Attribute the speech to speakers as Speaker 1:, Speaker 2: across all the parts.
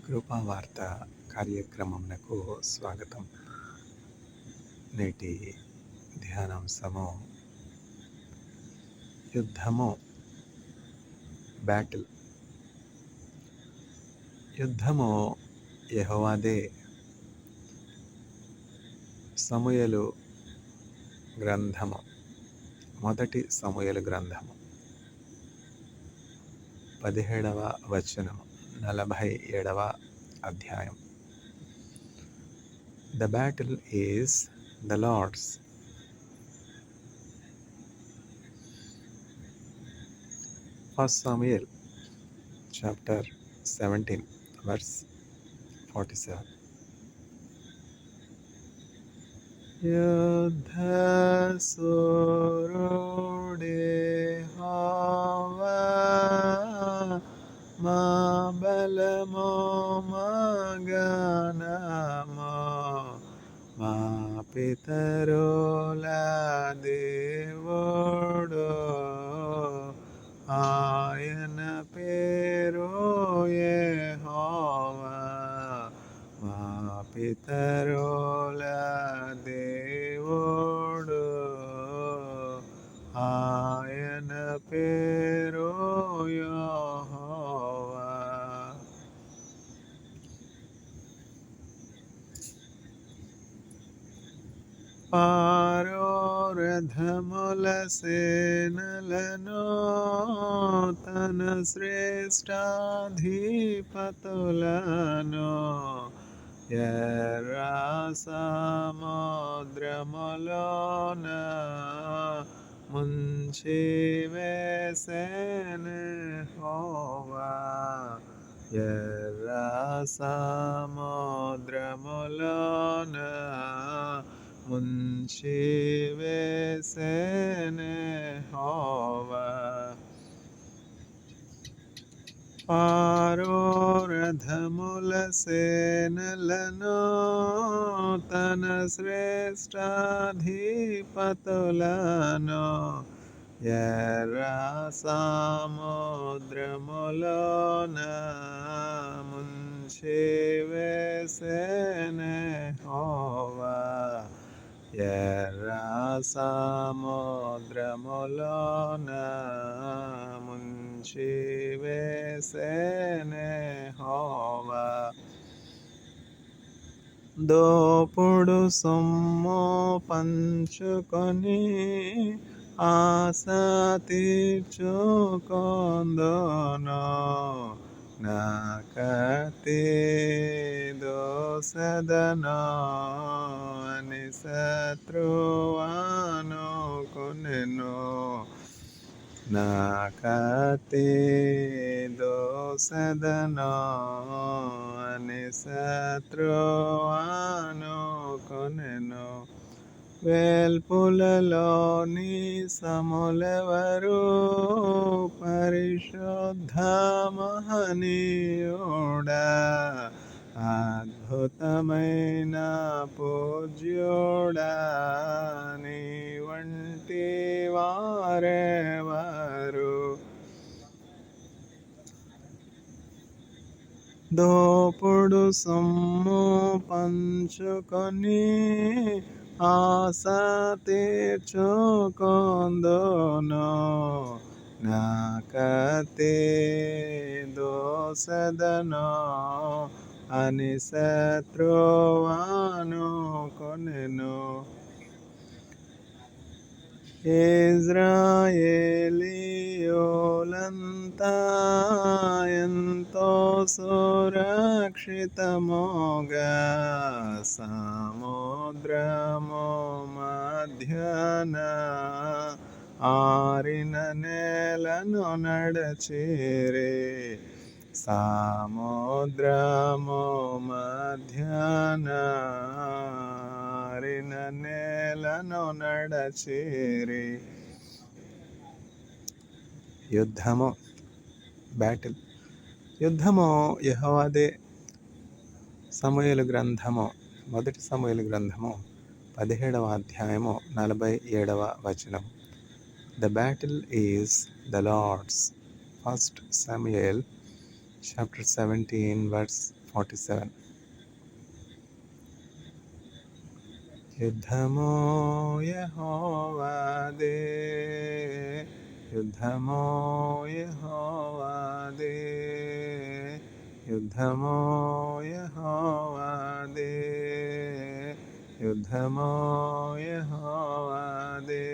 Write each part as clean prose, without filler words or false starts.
Speaker 1: కృపావార్త కార్యక్రమమునకు స్వాగతం. నేటి ధ్యానాంశము యుద్ధము, బ్యాటిల్. యుద్ధము యెహోవాదే. సమూయేలు గ్రంథము, మొదటి సమూయేలు గ్రంథము 17వ వచనము, 47వ అధ్యాయం. The battle is the Lord's. First Samuel chapter 17 verse 47. యుద్ధ సూరుడే యెహోవా, మా బలము మా గానము, మా పితరుల దేవుడు, ఆయన పేరు యెహోవా. మా పితరుల దేవుడు, ఆయన పేరు యెహోవా. ఫరో రథముల సేనలను, తన శ్రేష్ఠాధిపతులను ఎర్ర సముద్రములోన ముంచి వేసెను యెహోవా. ఎర్ర సముద్రములోన ముంచి వేసెను యెహోవా. ఫరో రథముల సేనలను, తన శ్రేష్ఠాధిపతులను ఎర్ర సముద్రములోన ముంచి వేసెను యెహోవా. ఎర్ర సముద్రములోన ముంచి వేసెను యెహోవా. దోపుడు సొమ్ము పంచుకొని ఆశ తీర్చుకొందును, నా కత్తి దోసెదను అని శత్రువనుకొనెను. నా కత్తి దోసెదను అని శత్రువనుకొనెను. వేల్పులలోని సములెవరు, పరిశుద్ధ మహనీయుడా, అద్భుతమైన పూజ్యుడా, నీ వంటి వారెవరు? దోపుడు సొమ్ము పంచుకొని ఆశ తీర్చుకొందును, నా కత్తి దోసెదను అని శత్రువనుకొనెను. ఇశ్రాయేలీయులంతా ఎంతో సురక్షితముగా సముద్రము మధ్యన ఆరిన నేలను నడచిరి. సముద్రము మధ్యన ఆరిన నేలను నడచిరి. యుద్ధము, బ్యాటిల్. యుద్ధము యెహోవాదే. సమూయేలు గ్రంథము, మొదటి సమూయేలు గ్రంథము 17వ అధ్యాయము, 47వ వచనం. The battle is the Lord's. First Samuel chapter 17 verse 47. యుద్ధమో యెహోవాదే, యుద్ధమో యెహోవాదే, యుద్ధమో యెహోవాదే, యుద్ధమో యెహోవాదే.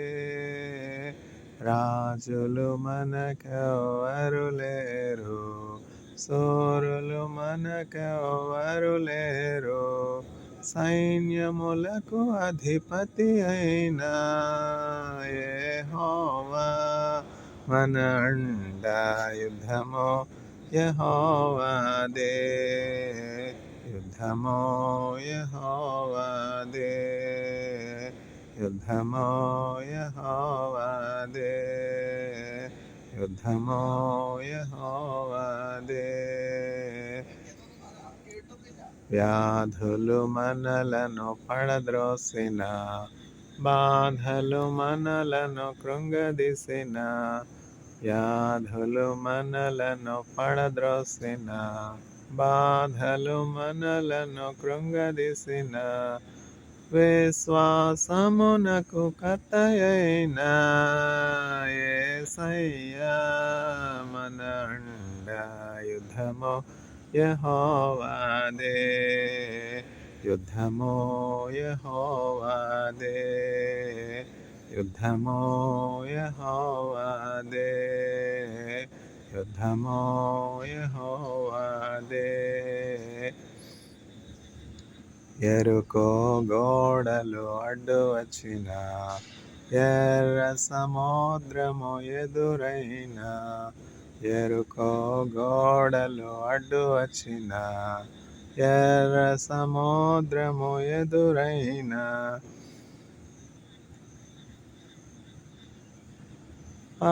Speaker 1: రాజులు మనకెవ్వరు లేరు, సూరులు మనకెవ్వరు లేరు, సైన్యములకు అధిపతి అయిన యెహోవా మన అండ. యుద్ధమో యెహోవాదే, యుద్ధమో యెహోవాదే, యుద్ధమో యెహోవాదే, యుద్ధమో యెహోవాదే. వ్యాధులు మనలను పడద్రోసిన, బాధలు మనలను కృంగదీసిన, వ్యాధులు మనలను పడద్రోసిన, బాధలు మనలను కృంగదీసిన, విశ్వాసమునకు కర్తయైన యేసయ్యా మన అండ. యుద్ధమో యెహోవాదే, యుద్ధమో యెహోవాదే, యుద్ధమో యెహోవాదే, యుద్ధమో యెహోవాదే. ఎరుకో గోడలు అడ్డు వచ్చిన, ఎర్ర సముద్రము ఎదురైన, ఎరుకో గోడలు అడ్డు వచ్చిన, ఎర్ర సముద్రము ఎదురైన,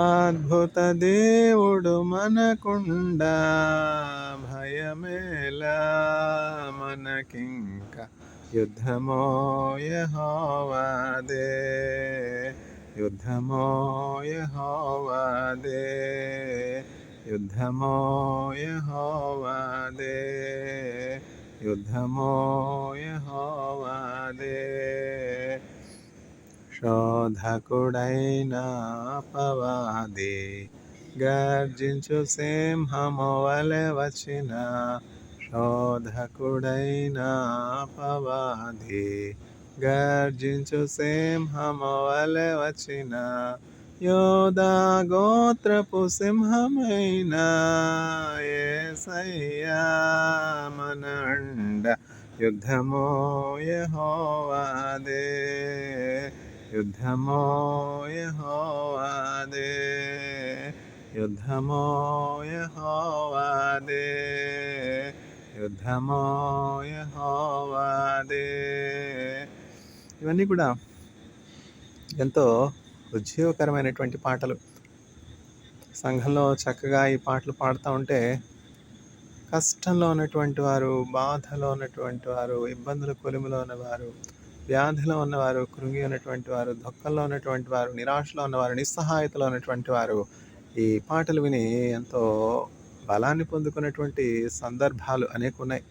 Speaker 1: అద్భుత దేవుడు మనకుండా, భయమేలా మనకింక. యుద్ధమో యెహోవాదే, యుద్ధమో యెహోవాదే, యుద్ధమో యెహోవాదే, యుద్ధమో యెహోవాదే. శోధకుడైన అపవాది గర్జించు సింహము వలె వచ్చిన, శోధకుడైన అపవాది గర్జించు సింహము వలె వచ్చిన, యోధా గోత్రపు సింహమైన యేసయ్యా మన అండ. యుద్ధమో యెహోవాదే, యుద్ధమో యెహోవాదే, యుద్ధమో యెహోవాదే, యుద్ధమో యెహోవాదే. ఇవన్నీ కూడా ఎంతో ఉజ్జీవకరమైనటువంటి పాటలు. సంఘంలో చక్కగా ఈ పాటలు పాడుతూ ఉంటే కష్టంలో ఉన్నటువంటి వారు, బాధలో ఉన్నటువంటి వారు, ఇబ్బందుల కొలిమిలో ఉన్నవారు, వ్యాధిలో ఉన్నవారు, కృంగి ఉన్నటువంటి వారు, దుఃఖంలో ఉన్నటువంటి వారు, నిరాశలో ఉన్నవారు, నిస్సహాయతలో ఉన్నటువంటి వారు ఈ పాటలు విని ఎంతో బలాన్ని పొందుకున్నటువంటి సందర్భాలు అనేక ఉన్నాయి.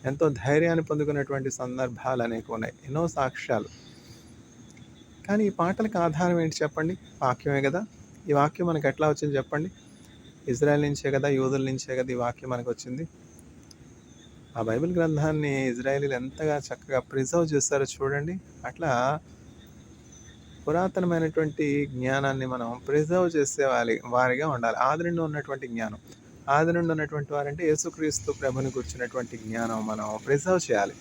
Speaker 1: ఎంతో ధైర్యాన్ని పొందుకున్నటువంటి సందర్భాలు అనేక ఉన్నాయి. ఎన్నో సాక్ష్యాలు. కానీ ఈ పాటలకు ఆధారం ఏంటి చెప్పండి? వాక్యమే కదా. ఈ వాక్యం మనకు ఎట్లా వచ్చింది చెప్పండి? ఇజ్రాయెల్ నుంచే కదా, యూదుల నుంచే కదా ఈ వాక్యం మనకు వచ్చింది. ఆ బైబిల్ గ్రంథాన్ని ఇజ్రాయేలీలు ఎంతగా చక్కగా ప్రిజర్వ్ చేస్తారో చూడండి. అట్లా పురాతనమైనటువంటి జ్ఞానాన్ని మనం ప్రిజర్వ్ చేసే వారిగా ఉండాలి. ఆది నుండి ఉన్నటువంటి జ్ఞానం, ఆది నుండి ఉన్నటువంటి వారంటే యేసుక్రీస్తు ప్రభుని గురించినటువంటి జ్ఞానం మనం ప్రిజర్వ్ చేయాలి.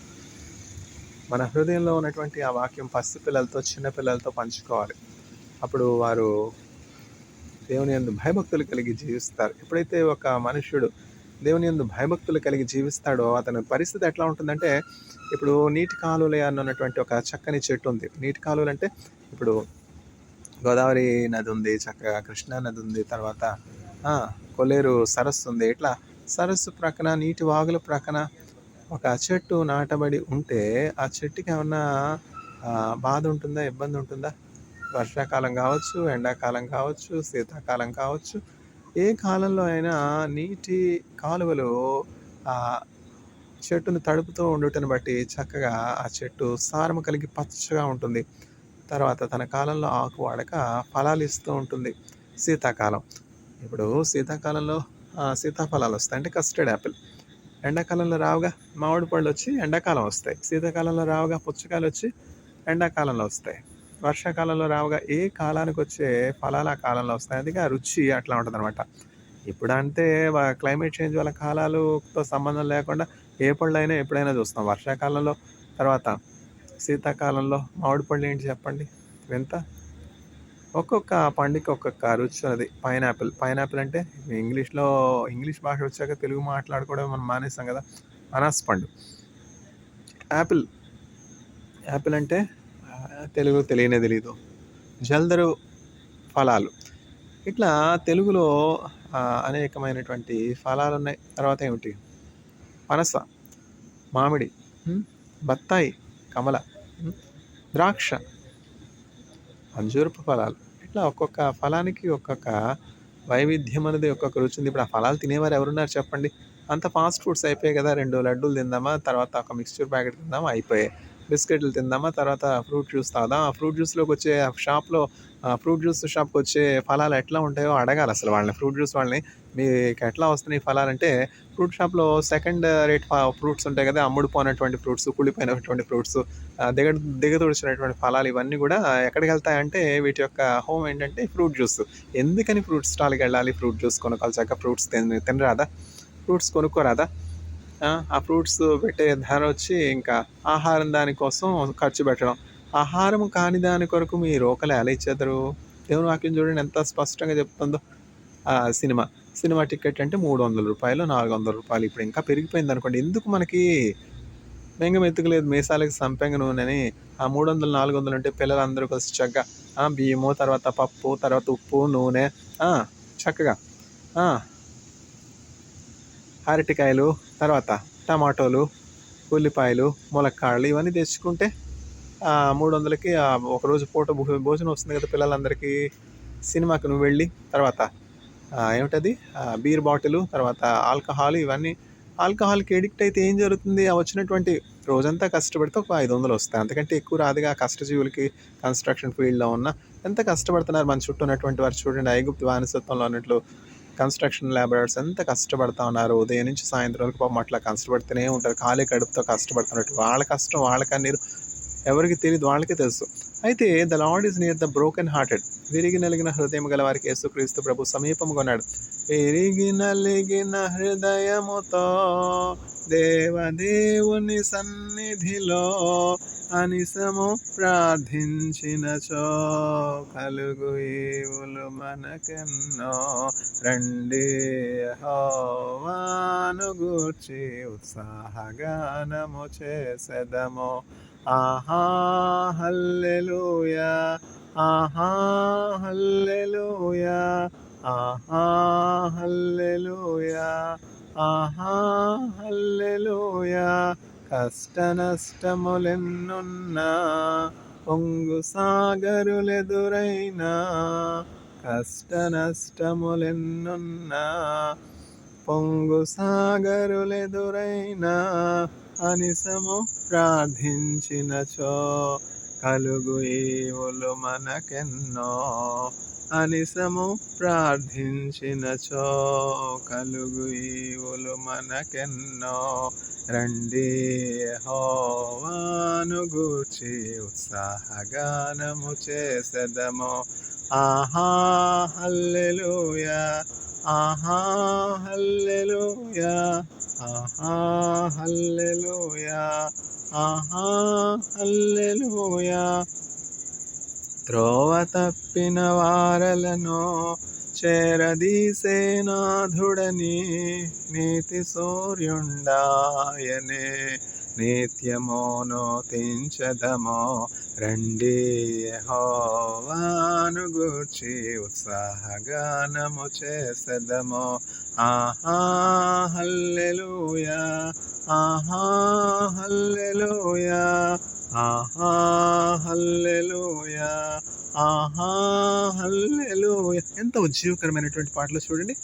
Speaker 1: మన హృదయంలో ఉన్నటువంటి ఆ వాక్యం పసిపిల్లలతో, చిన్నపిల్లలతో పంచుకోవాలి. అప్పుడు వారు దేవుని యందు భయభక్తులు కలిగి జీవిస్తారు. ఎప్పుడైతే ఒక మనుష్యుడు దేవుని యందు భయభక్తులు కలిగి జీవిస్తాడో అతని పరిస్థితి ఎట్లా ఉంటుందంటే, ఇప్పుడు నీటి కాలువలు అన్నటువంటి ఒక చక్కని చెట్టు ఉంది. నీటి కాలువలు అంటే ఇప్పుడు గోదావరి నది ఉంది, చక్కగా కృష్ణా నది ఉంది, తర్వాత కొల్లేరు సరస్సు ఉంది. ఇట్లా సరస్సు ప్రక్కన, నీటి వాగుల ప్రక్కన ఒక చెట్టు నాటబడి ఉంటే ఆ చెట్టుకి ఏమన్నా బాధ ఉంటుందా, ఇబ్బంది ఉంటుందా? వర్షాకాలం కావచ్చు, ఎండాకాలం కావచ్చు, శీతాకాలం కావచ్చు, ఏ కాలంలో అయినా నీటి కాలువలు చెట్టును తడుపుతూ ఉండుటను బట్టి చక్కగా ఆ చెట్టు సారము కలిగి పచ్చగా ఉంటుంది. తర్వాత తన కాలంలో ఆకు వాడక ఫలాలిస్తూ ఉంటుంది. శీతాకాలం. ఇప్పుడు శీతాకాలంలో సీతాఫలాలొస్తాయి. అంటే కస్టర్డ్ యాపిల్. ఎండాకాలంలో రావుగా. మామిడి పళ్ళొచ్చి ఎండాకాలం వస్తాయి. శీతాకాలంలో రావుగా. పుచ్చకాయలొచ్చి ఎండాకాలంలో వస్తాయి. వర్షాకాలంలో రావుగా. ఏ కాలానికొచ్చే ఫలాలు ఆ కాలంలో వస్తాయి. అందుకే ఆ రుచి అట్లా ఉంటదనమాట. ఇప్పుడంటే క్లైమేట్ చేంజ్ వల్ల కాలాలుతో సంబంధం లేకుండా ఏ పళ్ళైనా ఎప్పుడైనా చూస్తాం. వర్షాకాలంలో, తర్వాత శీతాకాలంలో మామిడి పళ్ళేంటి చెప్పండి వింత? ఒక్కొక్క పండుకి ఒక్కొక్క రుచి అది. పైనాపిల్. పైనాపిల్ అంటే ఇంగ్లీష్ భాష వచ్చాక తెలుగు మాట్లాడుకోవడం మనం మానేసాం గదా! అనాస పండు. యాపిల్. యాపిల్ అంటే తెలుగు తెలియనే తెలీదు. జల్దరు ఫలాలు. ఇట్లా తెలుగులో అనేకమైనటువంటి ఫలాలున్నాయి. తర్వాత ఏమిటి? పనస, మామిడి, హ్మ్, బత్తాయి, కమల, హ్మ్, ద్రాక్ష, అంజూరపు ఫలాలు. ఇట్లా ఒక్కొక్క ఫలానికి ఒక్కొక్క వైవిధ్యం అనేది ఒక్కొక్క రుచి ఉంది. ఇప్పుడు ఆ ఫలాలు తినేవారు ఎవరున్నారు చెప్పండి? అంత ఫాస్ట్ ఫుడ్స్ అయిపోయాయి కదా! 2 లడ్డూలు తిందామా, తర్వాత ఒక మిక్స్చర్ ప్యాకెట్ తిందామా అయిపోయాయి. బిస్కెట్‌లు తిందామా, తర్వాత ఫ్రూట్ జ్యూస్ తాగుదాం. ఆ ఫ్రూట్ జ్యూస్‌లోకొచ్చే షాప్‌లో ఫ్రూట్ జ్యూస్ షాప్‌కొచ్చే ఫలాలు ఎట్లా ఉంటాయో అడగాలసలు వాళ్ళని. ఫ్రూట్ జ్యూస్ వాళ్ళని మీకెట్లా వస్తున్నాయి ఫలాలంటే, ఫ్రూట్ షాప్‌లో సెకండ్ రేట్ ఫ్రూట్స్ ఉంటాయి కదా! అమ్ముడుపోనటువంటి ఫ్రూట్స్, కుళ్ళిపోయినటువంటి ఫ్రూట్స్, దిగదొడిచినటువంటి ఫలాలు ఇవన్నీ గూడా ఎక్కడికెళ్తాయంటే వీటి యొక్క హోమ్ ఏంటంటే ఫ్రూట్ జ్యూస్. ఎందుకని ఫ్రూట్ స్టాల్‌కెళ్ళాలి? ఫ్రూట్ జ్యూస్ కొనుక్కోవాలి. చక్కగా ఫ్రూట్స్ తినరాదా? ఫ్రూట్స్ కొనుక్కోరాదా? ఆ ఫ్రూట్స్ పెట్టే ధరొచ్చి ఇంకా ఆహారం దానికోసం ఖర్చు పెట్టడం. ఆహారం కాని దాని కొరకు మీ రోకలి ఎలా ఇచ్చేద్దరు? దేవుని వాక్యం చూడండి ఎంత స్పష్టంగా చెప్తుందో. సినిమా. సినిమా టికెట్ అంటే రూ. 300, రూ. 400 ఇప్పుడు ఇంకా పెరిగిపోయిందనుకోండి. ఎందుకు మనకి బెంగ మెతుకులేదు మీసాలకి సంపెంగ నూనెని. ఆ 300, 400 ఉంటే పిల్లలందరూ కలిసి చక్కగా బియ్యము, తర్వాత పప్పు, తర్వాత ఉప్పు, నూనె, ఆ! చక్కగా ఆ! అరటికాయలు, తర్వాత టమాటోలు, ఉల్లిపాయలు, ములక్కాడలు ఇవన్నీ తెచ్చుకుంటే 300కి ఒకరోజు పూట భోజనం వస్తుంది కదా పిల్లలందరికీ. సినిమాకి నువ్వు వెళ్ళి, తర్వాత ఏమిటది బీర్ బాటిలు, తర్వాత ఆల్కహాల్ ఇవన్నీ. ఆల్కహాల్‌కి అడిక్ట్ అయితే ఏం జరుగుతుంది? ఆ వచ్చినటువంటి రోజంతా కష్టపడితే ఒక 500 వస్తాయి. అంతకంటే ఎక్కువ రాదుగా. కష్టజీవులకి కన్‌స్ట్రక్షన్ ఫీల్డ్‌లో ఉన్న ఎంత కష్టపడుతున్నారు మన చుట్టూ ఉన్నటువంటి వారు చూడండి. ఐగుప్తు బానిసత్వంలో ఉన్నట్లు కన్‌స్ట్రక్షన్ లేబరర్స్ ఎంత కష్టపడతా ఉన్నారు. ఉదయం నుంచి సాయంత్రం వరకు పాపం అట్లా కష్టపడుతూనే ఉంటారు. ఖాళీ కడుపుతో కష్టపడుతున్నట్టు. వాళ్ళ కష్టం, వాళ్ళ కన్నీరు ఎవరికీ తెలీదు. వాళ్ళకే తెలుసు. అయితే the lord is near the broken hearted. విరిగి నలిగిన హృదయం గల వారికి యేసుక్రీస్తు ప్రభు సమీపముగా ఉన్నాడు. విరిగి నలిగిన హృదయముతో దేవదేవుని సన్నిధిలో అనిసము ప్రార్థించినచో కలుగు ఈవులు మనకెన్నో. రండి యెహోవాను గూర్చి ఉత్సాహగానము చేసెదము. ఆహా హల్లెలూయా, ఆహా హల్లెలూయా, ఆహా హల్లెలూయా, ఆహా హల్లెలూయా. కష్ట నష్టములెన్నున్నా, పొంగు సాగరులెదురైనా, కష్ట నష్టములెన్నున్నా, పొంగు సాగరులెదురైనా, అనిసము ప్రార్థించినచో కలుగు ఈవులు మనకెన్నో. అనిసము ప్రార్థించినచో కలుగు ఈవులు మనకెన్నో. రండి యెహోవాను గూర్చి ఉత్సాహగానము చేసెదము. ఆహా హల్లెలూయా, ఆహా హల్లెలూయా, ఆహా హల్లెలూయా, ఆహా హల్లెలూయా. త్రోవ తప్పిన వారలను చేరదీసేనాథుడని నీతి సూర్యుండాయనే నిత్యమును తించదమో. రండి యెహోవాను గూర్చి ఉత్సాహగానము చేసెదము. ఆహా హల్లెలూయా, ఆహా హల్లెలూయా, ఆహా హల్లెలూయా, ఆహా హల్లెలూయా. ఎంత ఉజ్జీవకరమైనటువంటి పాటలు చూడండి.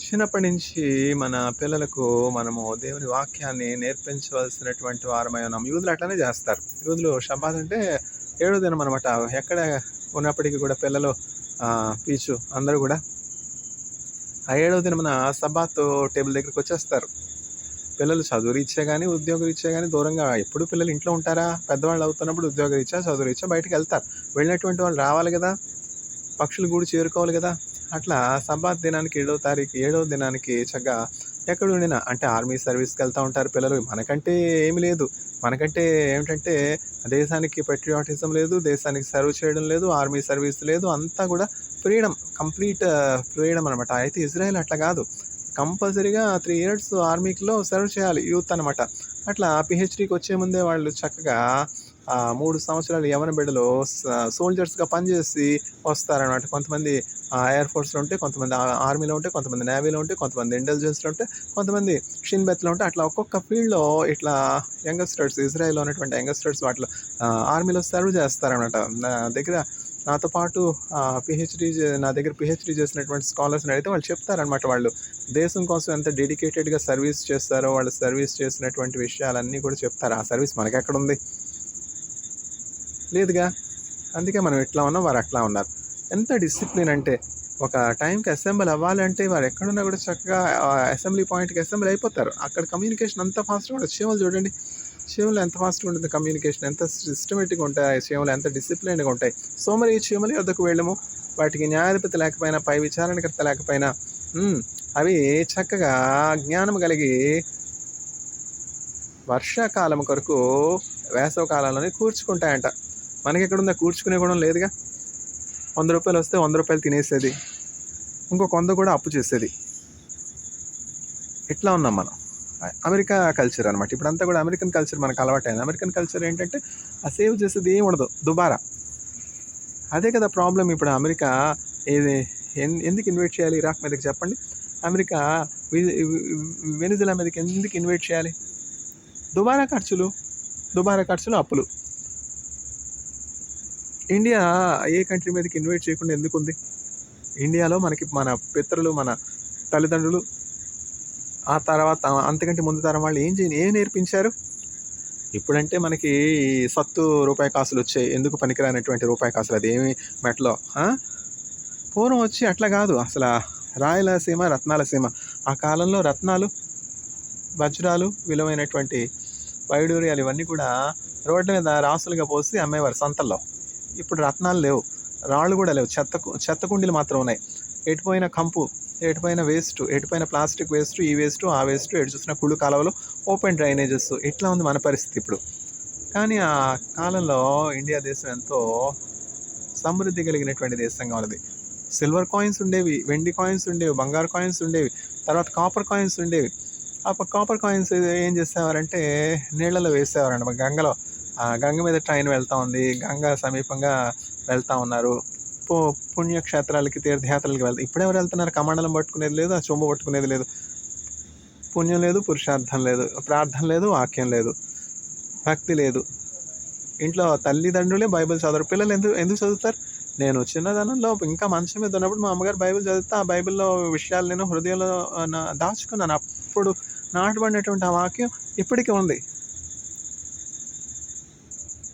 Speaker 1: చిన్నప్పటి నుంచి మన పిల్లలకు మనము దేవుని వాక్యాన్ని నేర్పించవలసినటువంటి వారమై ఉన్నాం. యూదులు అట్లనే చేస్తారు. యూదులు షబ్బాత్ అంటే ఏడో దినం అనమాట. ఎక్కడ ఉన్నప్పటికీ కూడా పిల్లలు పీచు అందరూ కూడా ఆ ఏడవ దినమున సబ్బాత్ టేబుల్ దగ్గరికి వచ్చేస్తారు. పిల్లలు చదువురీత్యా కానీ ఉద్యోగరీత్యా కానీ దూరంగా ఎప్పుడు పిల్లలు ఇంట్లో ఉంటారా? పెద్దవాళ్ళు అవుతున్నప్పుడు ఉద్యోగరీత్యా చదువురీత్యా బయటకు వెళ్తారు. వెళ్ళినటువంటి వాళ్ళు రావాలి కదా, పక్షులు గూడు చేరుకోవాలి కదా. అట్లా సబ్బాత్ దినానికి ఏడవ దినానికి చక్కగా ఎక్కడ ఉండినా అంటే ఆర్మీ సర్వీస్కి వెళ్తూ ఉంటారు పిల్లలు. మనకంటే ఏమి లేదు, మనకంటే ఏమిటంటే దేశానికి పెట్రియాటిజం లేదు, దేశానికి సర్వ్ చేయడం లేదు, ఆర్మీ సర్వీస్ లేదు, అంతా కూడా ఫ్రీడమ్, కంప్లీట్ ఫ్రీడమ్ అనమాట. అయితే ఇజ్రాయెల్ అట్లా కాదు, కంపల్సరీగా 3 ఇయర్స్ ఆర్మీలో సర్వ్ చేయాలి యూత్ అనమాట. అట్లా పిహెచ్డీకి వచ్చే ముందే వాళ్ళు చక్కగా 3 సంవత్సరాలు యవన బిడ్డలు సోల్జర్స్గా పనిచేసి వస్తారనమాట. కొంతమంది ఎయిర్ ఫోర్స్లో ఉంటే, కొంతమంది ఆర్మీలో ఉంటే, కొంతమంది నేవీలో ఉంటే, కొంతమంది ఇంటెలిజెన్స్లో ఉంటే, కొంతమంది షిన్బెత్లో ఉంటే, అట్లా ఒక్కొక్క ఫీల్డ్లో ఇట్లా యంగస్టర్స్, ఇజ్రాయెల్లో ఉన్నటువంటి యంగస్టర్స్ వాటిలో ఆర్మీలో సర్వ్ చేస్తారనమాట. నాతో పాటు నా దగ్గర పిహెచ్డీ చేసినటువంటి స్కాలర్స్ని అయితే వాళ్ళు చెప్తారనమాట. వాళ్ళు దేశం కోసం ఎంత డెడికేటెడ్గా సర్వీస్ చేస్తారో, వాళ్ళు సర్వీస్ చేసినటువంటి విషయాలన్నీ కూడా చెప్తారు. ఆ సర్వీస్ మనకెక్కడుంది? లేదుగా. అందుకే మనం ఎట్లా ఉన్నాం, వారు అట్లా ఉన్నారు. ఎంత డిసిప్లిన్ అంటే, ఒక టైంకి అసెంబ్లీ అవ్వాలంటే వారు ఎక్కడున్నా కూడా చక్కగా అసెంబ్లీ పాయింట్కి అసెంబ్లీ అయిపోతారు. అక్కడ కమ్యూనికేషన్ అంత ఫాస్ట్గా ఉంటుంది. చీమలు చూడండి, చీమలు ఎంత ఫాస్ట్గా ఉంటుంది కమ్యూనికేషన్, ఎంత సిస్టమేటిక్గా ఉంటాయి చీమలు, ఎంత డిసిప్లిన్గా ఉంటాయి. సో మరి ఈ చీమల వద్దకు వెళ్ళము, వాటికి న్యాయాధిపతి లేకపోయినా, పై విచారణకర్త లేకపోయినా, అవి చక్కగా జ్ఞానం కలిగి వర్షాకాలం కొరకు వేసవ కాలంలోనే కూర్చుకుంటాయంట. మనకి ఎక్కడుందా కూర్చుకునే కూడా లేదుగా. 100 రూపాయలు వస్తే 100 రూపాయలు తినేసేది, ఇంకొక 100 కూడా అప్పు చేసేది. ఇట్లా ఉన్నాం మనం. అమెరికా కల్చర్ అనమాట. ఇప్పుడంతా కూడా అమెరికన్ కల్చర్ మనకు అలవాటైంది. అమెరికన్ కల్చర్ ఏంటంటే ఆ సేవ్ చేసేది ఏమి ఉండదు, దుబారా. అదే కదా ప్రాబ్లం. ఇప్పుడు అమెరికా ఎందుకు ఇన్వైట్ చేయాలి ఇరాక్ మీదకి చెప్పండి? అమెరికా వెనిజులా మీదకి ఎందుకు ఇన్వైట్ చేయాలి? దుబారా ఖర్చులు, అప్పులు. ఇండియా ఏ కంట్రీ మీదకి ఇన్వైట్ చేయకుండా ఎందుకుంది? ఇండియాలో మనకి మన పితరులు, మన తల్లిదండ్రులు, ఆ తర్వాత అంతకంటే ముందు తరం వాళ్ళు ఏం నేర్పించారు? ఇప్పుడంటే మనకి సత్తు రూపాయి కాసులు వచ్చాయి, ఎందుకు పనికిరానటువంటి రూపాయి కాసులు, అదేమి మెట్లో. పూర్వం వచ్చి అట్లా కాదు. అసలు రాయలసీమ రత్నాల సీమ. ఆ కాలంలో రత్నాలు, వజ్రాలు, విలువైనటువంటి వైడూర్యాలు ఇవన్నీ కూడా రోడ్ల మీద రాసులుగా పోసి అమ్మేవారు సంతల్లో. ఇప్పుడు రత్నాలు లేవు, రాళ్ళు కూడా లేవు, చెత్త కుండీలు మాత్రం ఉన్నాయి. ఎటుపోయిన కంపు, ఎటుపోయిన వేస్ట్, ఎటుపోయిన ప్లాస్టిక్ వేస్ట్, ఈ వేస్ట్, ఆ వేస్ట్, ఎటు చూసిన కుళ్ళు కాలువలు, ఓపెన్ డ్రైనేజెస్. ఇట్లా ఉంది మన పరిస్థితి ఇప్పుడు. కానీ ఆ కాలంలో ఇండియా దేశం ఎంతో సమృద్ధి కలిగినటువంటి దేశంగా ఉన్నది. సిల్వర్ కాయిన్స్ ఉండేవి, వెండి కాయిన్స్ ఉండేవి, బంగారు కాయిన్స్ ఉండేవి, తర్వాత కాపర్ కాయిన్స్ ఉండేవి. ఆ కాపర్ కాయిన్స్ ఏం చేసేవారంటే నీళ్ళలో వేసేవారండి. గంగలో, గంగ మీద ట్రైన్ వెళ్తూ ఉంది, గంగ సమీపంగా వెళ్తూ ఉన్నారు, పుణ్యక్షేత్రాలకి, తీర్థయాత్రలకి వెళ్తారు. ఇప్పుడెవరు వెళ్తున్నారు? కమండలం పట్టుకునేది లేదు, ఆ చొంబు పట్టుకునేది లేదు. పుణ్యం లేదు, పురుషార్థం లేదు, ప్రార్థన లేదు, వాక్యం లేదు, భక్తి లేదు. ఇంట్లో తల్లిదండ్రులే బైబిల్ చదవరు. పిల్లలు ఎందుకు చదువుతారు? నేను చిన్నదనంలో ఇంకా మంచం మీద ఉన్నప్పుడు మా అమ్మగారు బైబిల్ చదివితే ఆ బైబిల్లో విషయాలు నేను హృదయంలో దాచుకున్నాను. అప్పుడు నాటబడినటువంటి ఆ వాక్యం ఇప్పటికీ ఉంది.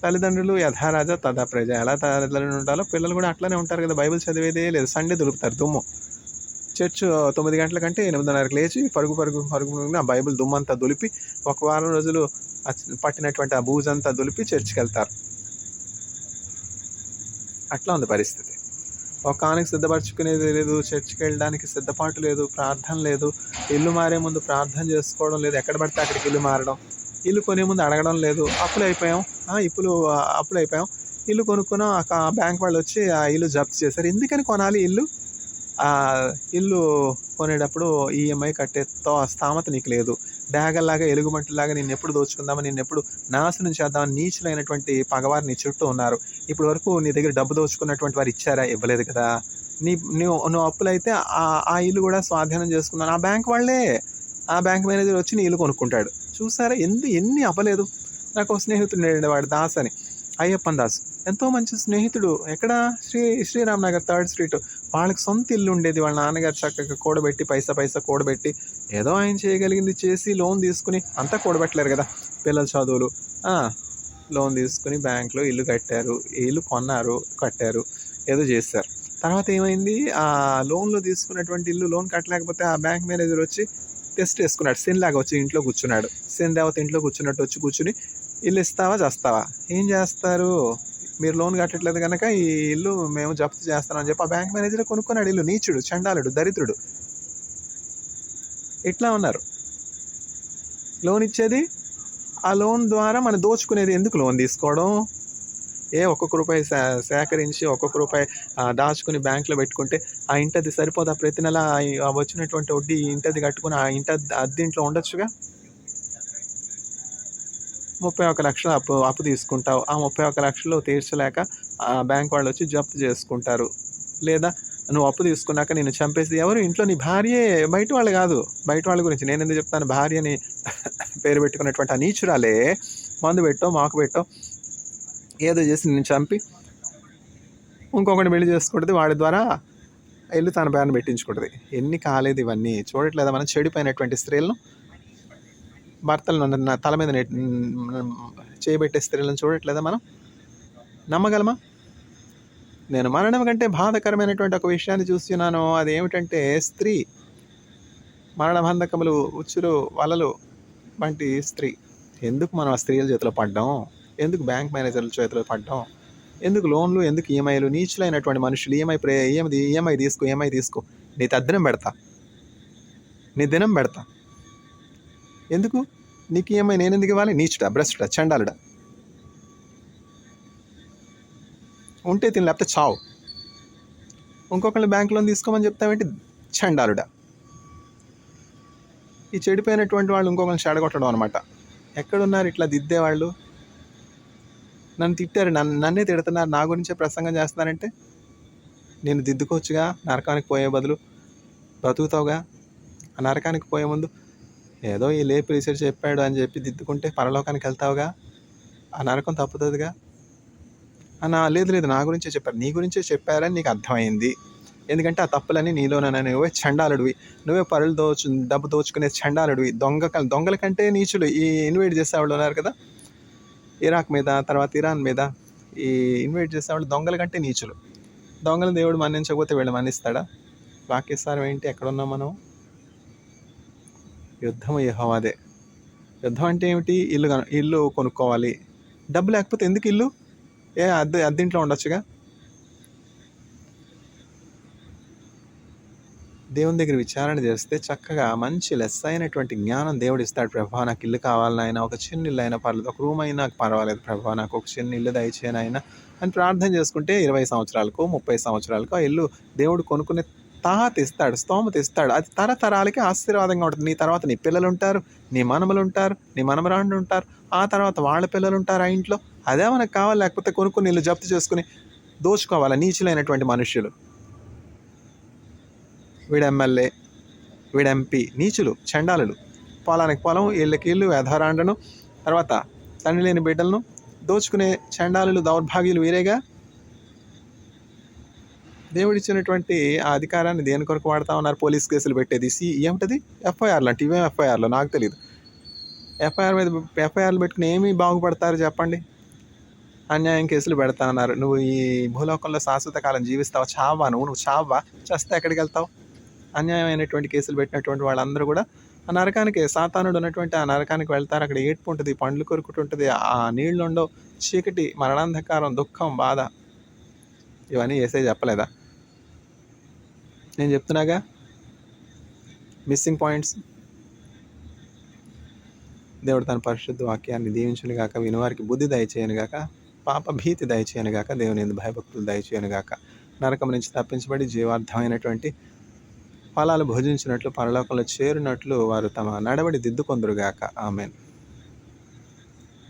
Speaker 1: తల్లిదండ్రులు యథారాజా తథా ప్రజ. ఎలా తల్లిదండ్రులు ఉంటారో పిల్లలు కూడా అట్లనే ఉంటారు కదా. బైబిల్ చదివేదే లేదు, సండే దులుపుతారు దుమ్ము. చర్చ్ 9 గంటల కంటే 8:30కి లేచి పరుగు ఆ బైబిల్ దుమ్మంతా దులిపి, ఒక వారం రోజులు పట్టినటువంటి ఆ బూజంతా దులిపి చర్చ్కి వెళ్తారు. అట్లా ఉంది పరిస్థితి. ఒక కానికి సిద్ధపరచుకునేది లేదు, చర్చికి వెళ్ళడానికి సిద్ధపాటు లేదు, ప్రార్థన లేదు, ఇల్లు మారే ముందు ప్రార్థన చేసుకోవడం లేదు, ఎక్కడ పడితే అక్కడికి ఇల్లు మారడం, ఇల్లు కొనే ముందు అడగడం లేదు. అప్పులు అయిపోయాం, ఇల్లు కొనుక్కున్నాం, బ్యాంక్ వాళ్ళు వచ్చి ఆ ఇల్లు జప్తు చేశారు. ఎందుకని కొనాలి ఇల్లు? ఆ ఇల్లు కొనేటప్పుడు ఈఎంఐ కట్టే స్థామత నీకు లేదు. డాగల్లాగా, ఎలుగుబంటిలాగా నిన్నెప్పుడు దోచుకుందామని, నిన్నెప్పుడు నాశనం చేద్దామని నీచులైనటువంటి పగవారు నీ చుట్టూ ఉన్నారు. ఇప్పటి వరకు నీ దగ్గర డబ్బు దోచుకున్నటువంటి వారు ఇచ్చారా? ఇవ్వలేదు కదా. నువ్వు అప్పులైతే ఆ ఇల్లు కూడా స్వాధీనం చేసుకున్నాను. ఆ బ్యాంక్ వాళ్ళే, ఆ బ్యాంక్ మేనేజర్ వచ్చి నీ ఇల్లు కొనుక్కుంటాడు. చూసారా ఎన్ని అవ్వలేదు. నాకు ఒక స్నేహితుడు వాడు దాస్ అని, అయ్యప్పన్ దాస్. ఎంతో మంచి స్నేహితుడు. ఎక్కడ? Sriram Nagar 3rd street. వాళ్ళకి సొంత ఇల్లు ఉండేది. వాళ్ళ నాన్నగారు చక్కగా కూడబెట్టి పైసా కూడబెట్టి ఏదో ఆయన చేయగలిగింది చేసి లోన్ తీసుకుని, అంతా కూడబెట్టలేరు కదా, పిల్లల చదువులు. లోన్ తీసుకుని బ్యాంక్లో ఇల్లు కట్టారు, ఇల్లు కొన్నారు, కట్టారు, ఏదో చేశారు. తర్వాత ఏమైంది, ఆ లోన్లో తీసుకున్నటువంటి ఇల్లు లోన్ కట్టలేకపోతే ఆ బ్యాంక్ మేనేజర్ వచ్చి టెస్ట్ వేసుకున్నాడు. శనిలాగా వచ్చి ఇంట్లో కూర్చున్నాడు. శని దేవత ఇంట్లో కూర్చున్నట్టు వచ్చి కూర్చుని, ఇల్లు ఇస్తావా చేస్తావా, ఏం చేస్తారు, మీరు లోన్ కట్టట్లేదు కనుక ఈ ఇల్లు మేము జప్తు చేస్తామని చెప్పి ఆ బ్యాంక్ మేనేజర్ కొనుక్కున్నాడు ఇల్లు. నీచుడు, చండాలుడు, దరిద్రుడు. ఇట్లా ఉన్నారు. లోన్ ఇచ్చేది, ఆ లోన్ ద్వారా మనం దోచుకునేది. ఎందుకు లోన్ తీసుకోవడం? ఒక్కొక్క రూపాయి సేకరించి ఒక్కొక్క రూపాయి దాచుకుని బ్యాంకులో పెట్టుకుంటే ఆ ఇంటది సరిపోదా? ప్రతి నెల వచ్చినటువంటి వడ్డీ ఇంటది కట్టుకుని ఆ అద్దెంట్లో ఉండొచ్చుగా. 31 లక్షలు అప్పు తీసుకుంటావు. ఆ 31 లక్షలు తీర్చలేక ఆ బ్యాంక్ వాళ్ళు వచ్చి జప్తు చేసుకుంటారు. లేదా నువ్వు అప్పు తీసుకున్నాక నేను చంపేసి, ఎవరు ఇంట్లో నీ భార్యే, బయట వాళ్ళు కాదు. బయట వాళ్ళ గురించి నేను ఎందుకు చెప్తాను? భార్యని పేరు పెట్టుకున్నటువంటి ఆ నీచురాలే మందు పెట్టో మాకు పెట్టో ఏదో చేసి నేను చంపి ఇంకొకటి పెళ్లి చేసుకుంటుంది. వాడి ద్వారా ఇల్లు తన పేరున పెట్టించుకుంటుంది. ఎన్ని కాలేదు ఇవన్నీ చూడట్లేదా మనం? చెడిపోయినటువంటి స్త్రీలను, భర్తలను తల మీద చేయబెట్టే స్త్రీలను చూడట్లేదా మనం? నమ్మగలమా? నేను మరణం కంటే బాధకరమైనటువంటి ఒక విషయాన్ని చూస్తున్నాను. అదేమిటంటే స్త్రీ మరణబంధకములు, ఉచ్చులు, వలలు వంటి స్త్రీ. ఎందుకు మనం ఆ స్త్రీల చేతిలో పడ్డాం? ఎందుకు బ్యాంక్ మేనేజర్ల చేతిలో పడ్డాం? ఎందుకు లోన్లు, ఎందుకు ఈఎంఐలు? నీచులైనటువంటి మనుషులు ఈఎంఐ తీసుకో, నీ తద్దినం పెడతా, నీ దినం పెడతా. ఎందుకు నీకు ఈఎంఐ నేను ఎందుకు ఇవ్వాలి? నీచుడా, భ్రష్టుడా, చండాలుడా. ఉంటే తిని, లేకపోతే చావు. ఇంకొకళ్ళు బ్యాంక్ లోన్ తీసుకోమని చెప్తావేంటి? చండాలుడా. ఈ చెడిపోయినటువంటి వాళ్ళు ఇంకొకరిని చెడగొట్టడం అనమాట. ఎక్కడున్నారు ఇట్లా దిద్దేవాళ్ళు? నన్ను తిట్టారు, నన్నే తిడుతున్నారు, నా గురించే ప్రసంగం చేస్తున్నారంటే నేను దిద్దుకోవచ్చుగా. నరకానికి పోయే బదులు బ్రతుకుతావుగా. ఆ నరకానికి పోయే ముందు ఏదో ఈ లేపు రీసెర్చ్ చెప్పాడు అని చెప్పి దిద్దుకుంటే పరలోకానికి వెళ్తావుగా. ఆ నరకం తప్పుతుందిగా. లేదు నా గురించే చెప్పారు. నీ గురించే చెప్పారని నీకు అర్థమైంది. ఎందుకంటే ఆ తప్పులన్నీ నీలోనే. నువ్వే చండాలుడివి, నువ్వే డబ్బు దోచుకునే చండాలుడివి. దొంగల కంటే నీచులు ఈ ఇన్వైట్ చేసేవాళ్ళు ఉన్నారు కదా, ఇరాక్ మీద, తర్వాత ఇరాన్ మీద ఈ ఇన్వైట్ చేసేవాళ్ళు దొంగల కంటే నీచులు. దొంగలు దేవుడు మన్నించకపోతే వీళ్ళు మన్నిస్తాడా? వాక్యసారం ఏంటి? ఎక్కడున్నాం మనం? యుద్ధము యెహోవాదే. యుద్ధం అంటే ఏమిటి? ఇల్లు కొనుక్కోవాలి. డబ్బు లేకపోతే ఎందుకు ఇల్లు? అద్దెంట్లో ఉండొచ్చుగా. దేవుని దగ్గర విచారణ చేస్తే చక్కగా మంచి లెస్ అయినటువంటి జ్ఞానం దేవుడు ఇస్తాడు. ప్రభా నాకు ఇల్లు కావాలనైనా, ఒక చిన్న ఇల్లు అయినా పర్లేదు, ఒక రూమ్ అయినా పర్వాలేదు ప్రభా, నాకు ఒక చిన్న ఇల్లు దయచేయనైనా అని ప్రార్థన చేసుకుంటే 20 సంవత్సరాలకు 30 సంవత్సరాలకు ఆ ఇల్లు దేవుడు కొనుక్కునే తాహత ఇస్తాడు, స్తోమత ఇస్తాడు. అది తరతరాలకి ఆశీర్వాదంగా ఉంటుంది. నీ తర్వాత నీ పిల్లలు ఉంటారు, నీ మనమలు ఉంటారు, నీ మనమరాండ్రు ఉంటారు, ఆ తర్వాత వాళ్ళ పిల్లలు ఉంటారు ఆ ఇంట్లో. అదే మనకు కావాలి. లేకపోతే కొనుక్కుని ఇల్లు జప్తు చేసుకుని దోచుకోవాలా నీచులైనటువంటి మనుష్యులు. వీడు ఎమ్మెల్యే, వీడు ఎంపీ, నీచులు, చండాలులు. పొలానికి పొలం, ఇళ్ళకి ఇల్లు, వ్యధరాండను, తర్వాత తండ్రి లేని బిడ్డలను దోచుకునే చండాలులు, దౌర్భాగ్యులు వీరేగా. దేవుడిచ్చినటువంటి ఆ అధికారాన్ని దేని కొరకు వాడుతూ ఉన్నారు? పోలీస్ కేసులు పెట్టేది. ఏమిటది? ఎఫ్ఐఆర్లు అంటే ఇవే ఎఫ్ఐఆర్లు నాకు తెలియదు. ఎఫ్ఐఆర్లు పెట్టుకుని ఏమీ బాగుపడతారు చెప్పండి? అన్యాయం కేసులు పెడతానన్నారు. నువ్వు ఈ భూలోకంలో శాశ్వత కాలం జీవిస్తావా? చావా? నువ్వు చావా? చస్తే ఎక్కడికి వెళ్తావు? అన్యాయమైనటువంటి కేసులు పెట్టినటువంటి వాళ్ళందరూ కూడా ఆ నరకానికి, సాతానుడు ఉన్నటువంటి ఆ నరకానికి వెళ్తారు. అక్కడ ఏడ్పు ఉంటుంది, పండ్లు కొరుకుంటుంటుంది, ఆ నీళ్ళు ఉండవు, చీకటి, మరణాంధకారం, దుఃఖం, బాధ. ఇవన్నీ యేసయ్య చెప్పలేదా? నేను చెప్తున్నాగా. Missing points. దేవుడు తన పరిశుద్ధ వాక్యాన్ని దీవించును గాక, వినువారికి బుద్ధి దయచేయను గాక, పాప భీతి దయచేయను గాక, దేవుని యందు భయభక్తులు దయచేయను గాక, నరకం నుంచి తప్పించబడి జీవార్థమైనటువంటి ఫలాలు భోజించినట్లు, పరలోకంలో చేరినట్లు వారు తమ నడవడి దిద్దుకొందురుగాక. ఆమేన్.